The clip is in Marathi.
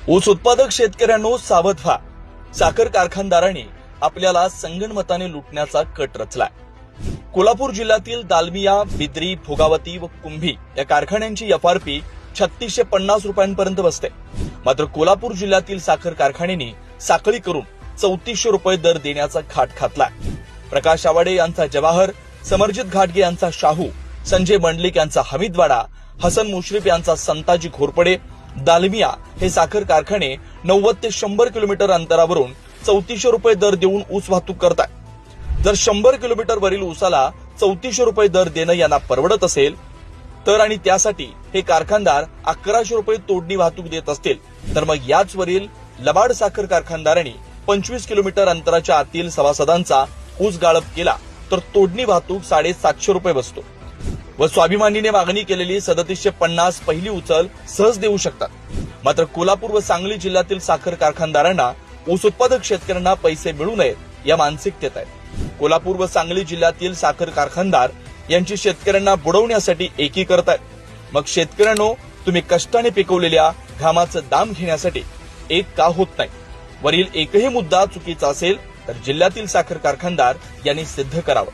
ऊस उत्पादक शेतकऱ्यांनो सावध व्हा. साखर कारखानदारांनी आपल्याला संगणमताने लुटण्याचा कट रचलाय. कोल्हापूर जिल्ह्यातील दालमिया, बिद्री, भोगावती व कुंभी या कारखान्यांची एफआरपी 3650 रुपयांपर्यंत बसते. मात्र कोल्हापूर जिल्ह्यातील साखर कारखान्यांनी साखळी करून 3400 रुपये दर देण्याचा घाट घातलाय. प्रकाश आवाडे यांचा जवाहर, समरजित घाटगे यांचा शाहू, संजय मंडलिक यांचा हमीदवाडा, हसन मुश्रीफ यांचा संताजी घोरपडे, दालमिया हे साखर कारखाने 90 ते 100 किलोमीटर अंतरावरून 3400 रुपये दर देऊन ऊस वाहतूक करतात. जर 100 किलोमीटर वरील ऊसाला 3400 रुपये दर देणं यांना परवडत असेल तर आणि त्यासाठी हे कारखानदार 1100 रुपये तोडणी वाहतूक देत असतील तर मग याच वरील लबाड साखर कारखानदारांनी 25 किलोमीटर अंतराच्या आतील सभासदांचा ऊस गाळप केला तर तोडणी वाहतूक 750 रुपये बसतो व स्वाभिमानीने मागणी केलेली 3750 पहिली उचल सहज देऊ शकतात. मात्र कोल्हापूर व सांगली जिल्ह्यातील साखर कारखानदारांना ऊस उत्पादक शेतकऱ्यांना पैसे मिळू नयेत या मानसिकतेत आहेत. कोल्हापूर व सांगली जिल्ह्यातील साखर कारखानदार यांची शेतकऱ्यांना बुडवण्यासाठी एकी करतायत. मग शेतकऱ्यांनो, तुम्ही कष्टाने पिकवलेल्या घामाचं दाम घेण्यासाठी एक का होत नाही? वरील एकही मुद्दा चुकीचा असेल तर जिल्ह्यातील साखर कारखानदार यांनी सिद्ध करावं.